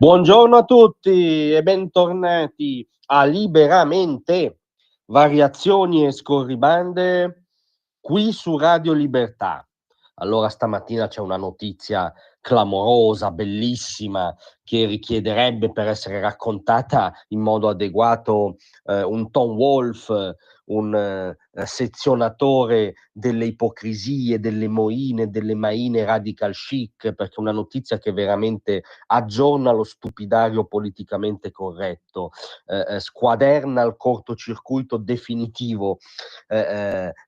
Buongiorno a tutti e bentornati a Liberamente, variazioni e scorribande qui su Radio Libertà. Allora stamattina c'è una notizia clamorosa, bellissima, che richiederebbe per essere raccontata in modo adeguato un Tom Wolfe, un sezionatore delle ipocrisie, delle moine, delle maine radical chic, perché è una notizia che veramente aggiorna lo stupidario politicamente corretto, squaderna il cortocircuito definitivo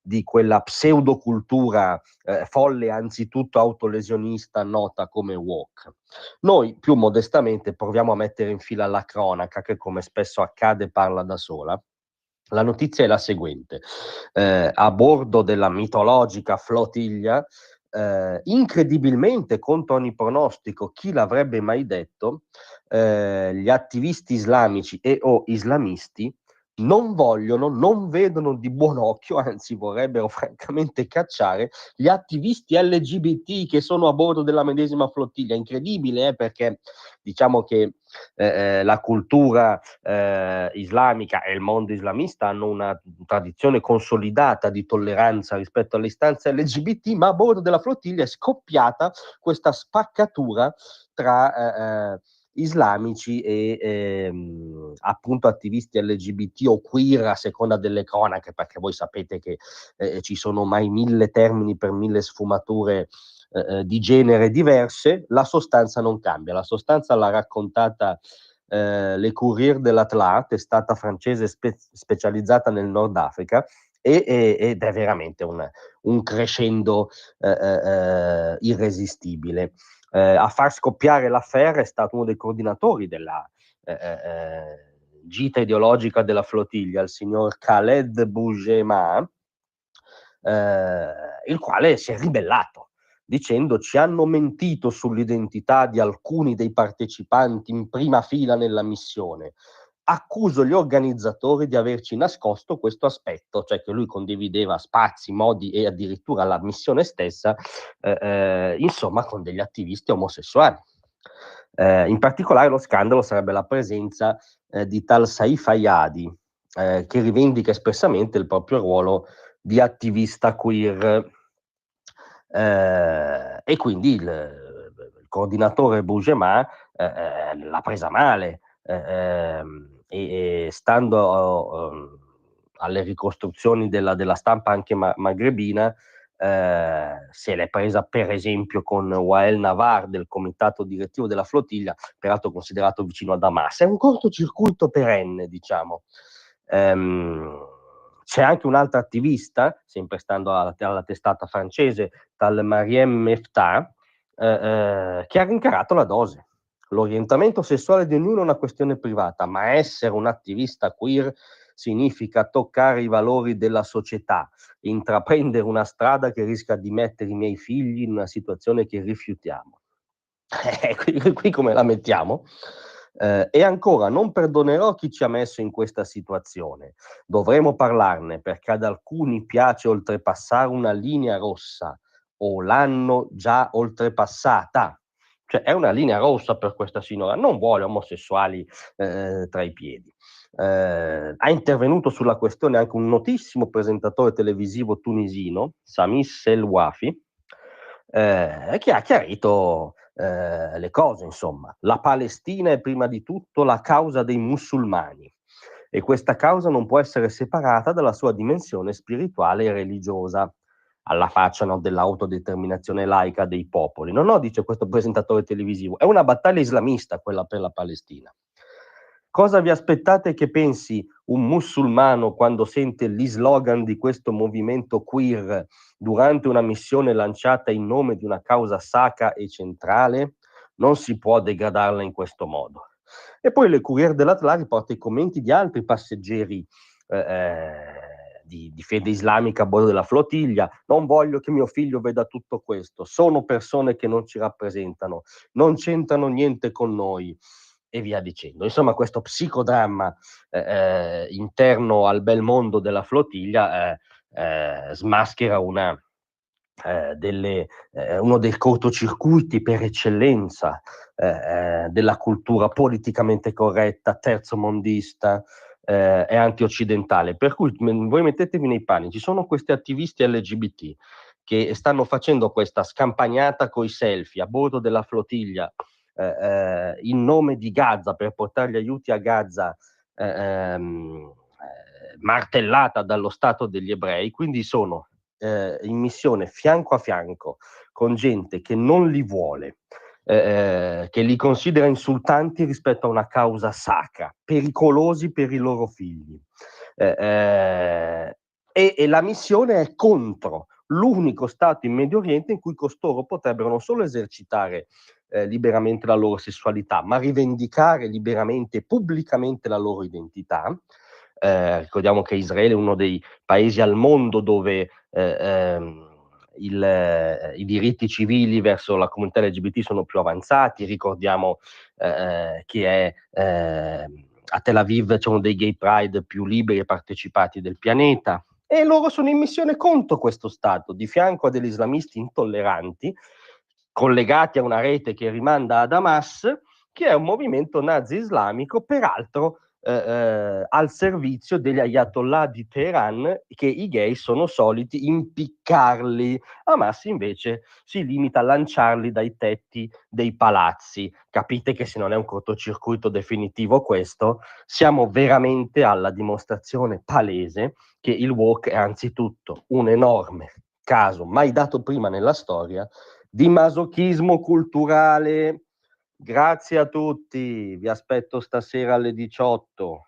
di quella pseudocultura folle, anzitutto autolesionista, nota come woke. Noi più modestamente proviamo a mettere in fila la cronaca, che come spesso accade parla da sola. La notizia è la seguente: a bordo della mitologica flottiglia, incredibilmente contro ogni pronostico, chi l'avrebbe mai detto, gli attivisti islamici e o islamisti non vedono di buon occhio, anzi vorrebbero francamente cacciare gli attivisti LGBT che sono a bordo della medesima flottiglia. Incredibile, perché diciamo che la cultura islamica e il mondo islamista hanno una tradizione consolidata di tolleranza rispetto alle istanze LGBT, ma a bordo della flottiglia è scoppiata questa spaccatura tra islamici e appunto attivisti LGBT o queer, a seconda delle cronache, perché voi sapete che ci sono mai 1000 termini per 1000 sfumature di genere diverse. La sostanza non cambia, la sostanza l'ha raccontata Le Courrier de l'Atlas, testata francese specializzata nel Nord Africa, ed è veramente un crescendo irresistibile. A far scoppiare l'affaire è stato uno dei coordinatori della gita ideologica della flottiglia, il signor Khaled Boujema, il quale si è ribellato dicendo: ci hanno mentito sull'identità di alcuni dei partecipanti in prima fila nella missione. Accuso gli organizzatori di averci nascosto questo aspetto, cioè che lui condivideva spazi, modi e addirittura la missione stessa, insomma, con degli attivisti omosessuali. In particolare lo scandalo sarebbe la presenza di tal Saif Ayadi, che rivendica espressamente il proprio ruolo di attivista queer. E quindi il coordinatore Bougema l'ha presa male, e stando alle ricostruzioni della stampa anche magrebina, se l'è presa per esempio con Wael Navar del comitato direttivo della flottiglia, peraltro considerato vicino ad Hamas. È un cortocircuito perenne, diciamo. C'è anche un'altra attivista, sempre stando alla testata francese, tal Mariem Meftah, che ha rincarato la dose. L'orientamento sessuale di ognuno è una questione privata, ma essere un attivista queer significa toccare i valori della società, intraprendere una strada che rischia di mettere i miei figli in una situazione che rifiutiamo. Qui come la mettiamo? E ancora, non perdonerò chi ci ha messo in questa situazione. Dovremo parlarne, perché ad alcuni piace oltrepassare una linea rossa, o l'hanno già oltrepassata. Cioè è una linea rossa per questa signora, non vuole omosessuali tra i piedi. Ha intervenuto sulla questione anche un notissimo presentatore televisivo tunisino, Samis Selwafi, che ha chiarito le cose, insomma. La Palestina è prima di tutto la causa dei musulmani, e questa causa non può essere separata dalla sua dimensione spirituale e religiosa, alla faccia, no, dell'autodeterminazione laica dei popoli. No, dice questo presentatore televisivo, è una battaglia islamista quella per la Palestina. Cosa vi aspettate che pensi un musulmano quando sente gli slogan di questo movimento queer durante una missione lanciata in nome di una causa sacra e centrale? Non si può degradarla in questo modo. E poi le Courrier dell'Atlas riporta i commenti di altri passeggeri di fede islamica a bordo della flottiglia. Non voglio che mio figlio veda tutto questo, sono persone che non ci rappresentano, non c'entrano niente con noi, e via dicendo. Insomma, questo psicodramma interno al bel mondo della flottiglia smaschera una uno dei cortocircuiti per eccellenza della cultura politicamente corretta, terzomondista e antioccidentale. Per cui voi mettetevi nei panni, ci sono questi attivisti LGBT che stanno facendo questa scampagnata coi selfie a bordo della flottiglia in nome di Gaza per portare gli aiuti a Gaza martellata dallo Stato degli ebrei, quindi sono in missione fianco a fianco con gente che non li vuole, che li considera insultanti rispetto a una causa sacra, pericolosi per i loro figli. E la missione è contro l'unico Stato in Medio Oriente in cui costoro potrebbero non solo esercitare liberamente la loro sessualità, ma rivendicare liberamente e pubblicamente la loro identità. Ricordiamo che Israele è uno dei paesi al mondo dove i diritti civili verso la comunità LGBT sono più avanzati. Ricordiamo che a Tel Aviv c'è uno dei gay pride più liberi e partecipati del pianeta, e loro sono in missione contro questo Stato, di fianco a degli islamisti intolleranti, collegati a una rete che rimanda ad Hamas, che è un movimento nazi-islamico, peraltro al servizio degli ayatollah di Teheran, che i gay sono soliti impiccarli. Hamas invece si limita a lanciarli dai tetti dei palazzi. Capite che se non è un cortocircuito definitivo questo, siamo veramente alla dimostrazione palese che il woke è anzitutto un enorme caso, mai dato prima nella storia, di masochismo culturale. Grazie a tutti, vi aspetto stasera alle 18.